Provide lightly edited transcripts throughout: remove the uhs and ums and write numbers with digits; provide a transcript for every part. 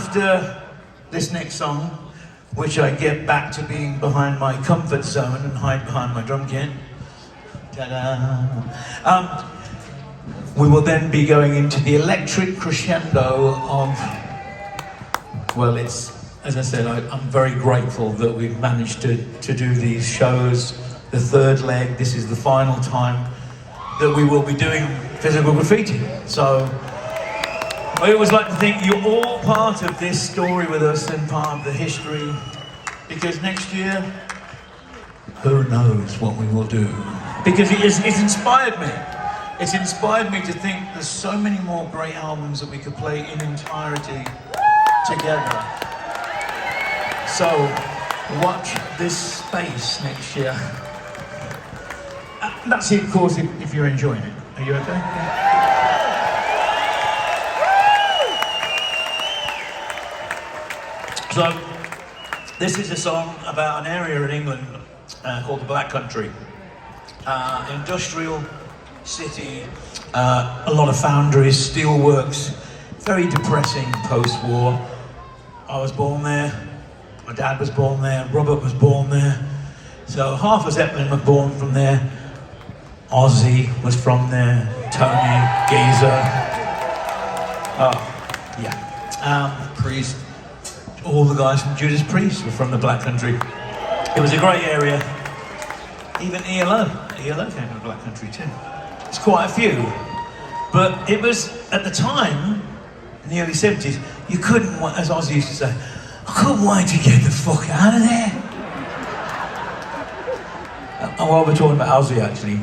after this next song, which I get back to being behind my comfort zone and hide behind my drum kit. Ta-da! We will then be going into the electric crescendo of, well, it's, as I said, I'm very grateful that we've managed to do these shows. The third leg, this is the final time that we will be doing Physical Graffiti. So I always like to think you're all part of this story with us and part of the history, because next year, who knows what we will do. Because it's inspired me. It's inspired me to think there's so many more great albums that we could play in entirety together. So watch this space next year. That's it, of course, if you're enjoying it. Are you okay? So, this is a song about an area in England called the Black Country. Industrial city, a lot of foundries, steelworks, very depressing post-war. I was born there, my dad was born there, Robert was born there. So half of Zeppelin were born from there. Ozzy was from there, Tony, Geezer. Oh, yeah. Priest. All the guys from Judas Priest were from the Black Country. It was a great area. Even ELO came from the Black Country too. It's quite a few. But it was, at the time, in the early 70s, you couldn't, as Ozzy used to say, I couldn't wait to get the fuck out of there. While we're talking about Ozzy, actually,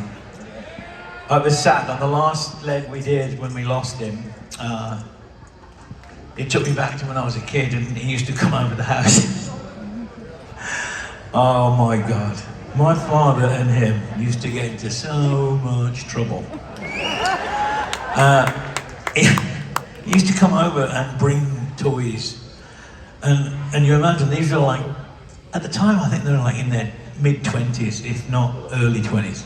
I was sad on the last leg we did when we lost him. It took me back to when I was a kid and he used to come over the house. Oh my God. My father and him used to get into so much trouble. He used to come over and bring toys. And you imagine, these were like, at the time I think they were like in their mid-20s, if not early 20s.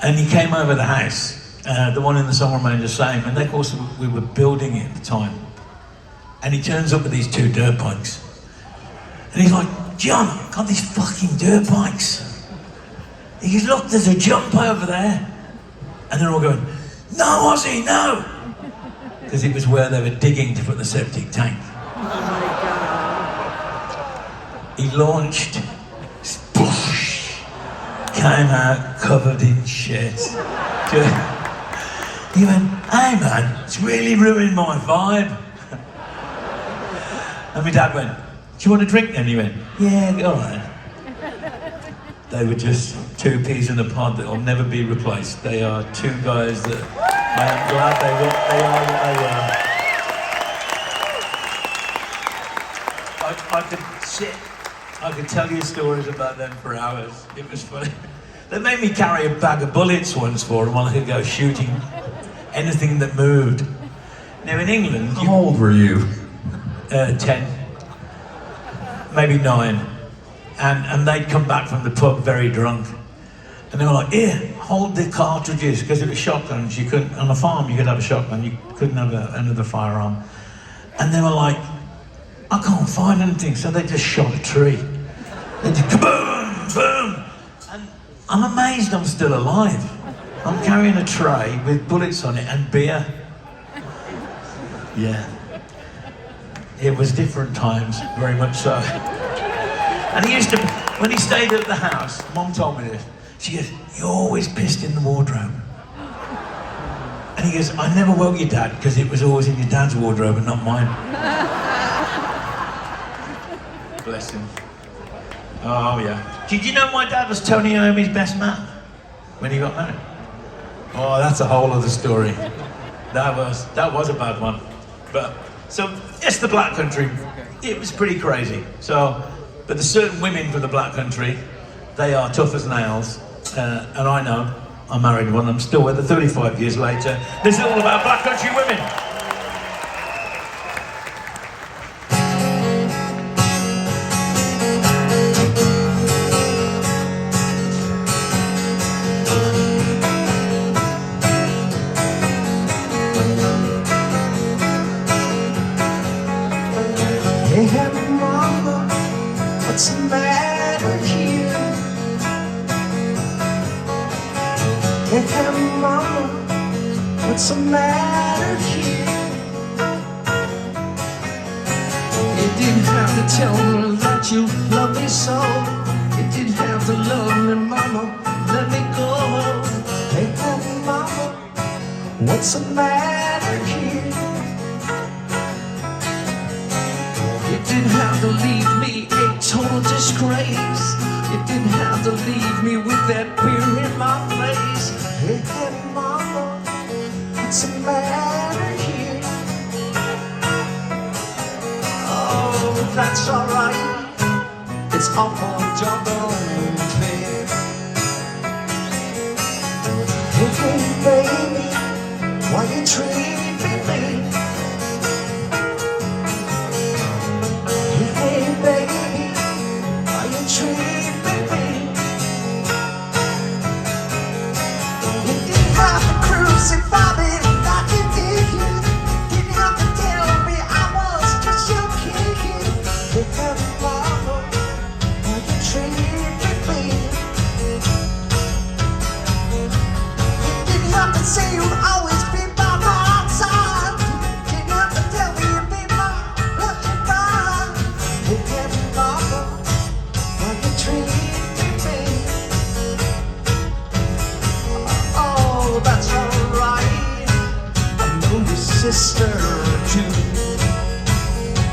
And he came over the house, the one in the song remained the same, and of course we were building it at the time. And he turns up with these two dirt bikes. And he's like, John, I've got these fucking dirt bikes. He goes, look, there's a jump over there. And they're all going, no, Ozzy, no! Because it was where they were digging to put the septic tank. Oh my God. He launched, sploosh, came out covered in shit. He went, hey man, it's really ruined my vibe. And my dad went, do you want a drink then? He went, yeah, go on. They were just two peas in a pod that will never be replaced. They are two guys that I am glad they are what they were. I could sit, I could tell you stories about them for hours. It was funny. They made me carry a bag of bullets once for them while I could go shooting anything that moved. Now in England... How old were you? 10, maybe 9. And they'd come back from the pub very drunk. And they were like, here, hold the cartridges, because it was shotguns. You couldn't, on a farm you could have a shotgun, you couldn't have another firearm. And they were like, I can't find anything, so they just shot a tree. They just kaboom, boom. And I'm amazed I'm still alive. I'm carrying a tray with bullets on it and beer. Yeah. It was different times, very much so. And he used to, when he stayed at the house, Mom told me this, she goes, you always pissed in the wardrobe. And he goes, I never woke your dad because it was always in your dad's wardrobe and not mine. Bless him. Oh yeah. Did you know my dad was Tony Iommi's best man when he got married? Oh, that's a whole other story. That was a bad one. But, so, it's the Black Country. It was pretty crazy. So, but there's certain women from the Black Country, they are tough as nails. And I know, I married one, I'm still with her 35 years later. This is all about Black Country women. Hey, mama, what's the matter here? Hey, mama, what's the matter here? You didn't have to tell me that you love me so. You didn't have to love me, mama, let me go. Hey, mama, what's the matter here? You didn't have to leave me a total disgrace. You didn't have to leave me with that beer in my face. Hey, mama, what's the matter here? Oh, that's alright. It's awful jungle clear. Hey, baby, why you treat me mean? Hey, baby, why you treat me mean? You didn't have to crucify me like you did. Didn't have to tell me I was just your kid. Hey, mama, why you treat me mean? You didn't have to say you'd always be by my side. Didn't have to tell me you'd be my lucky bride. Hey, mama, why you treat me mean? Oh, that's alright. I know your sister too.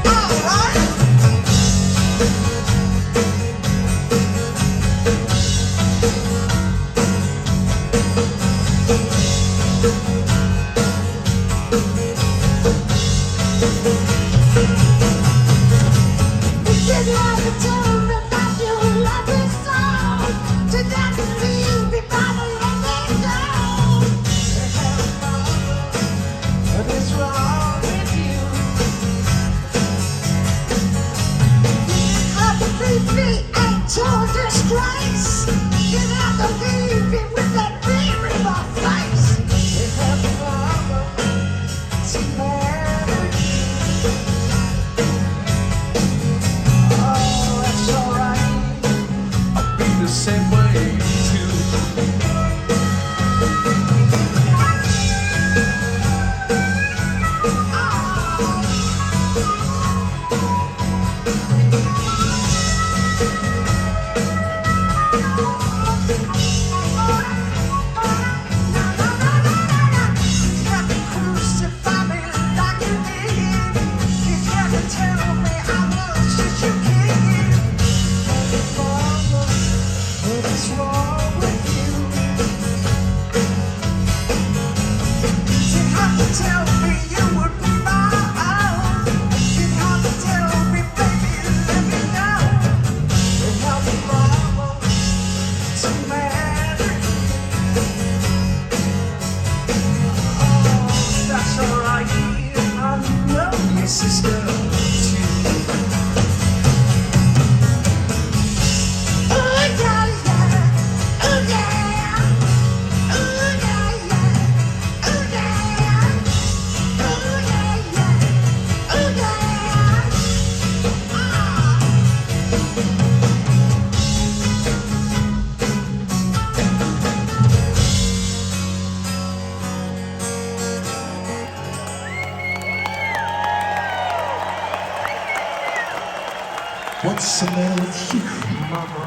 Alright. You didn't have to tell me that you love me so. Didn't have to leave me by the lonely door. Hey, mama, what is wrong with you? You didn't have to leave me a total disgrace. You didn't have to leave me with that beer in my face. Hey, mama, what's the matter? Oh, that's alright. I'll be the same way too. Tell me you would be mine. You have to tell me, baby, let me know. You have to mama, what's the matter? Oh, that's alright. I know your sister too. Oh yeah, yeah, oh yeah, oh yeah, yeah, oh yeah. What's the matter with you, mama?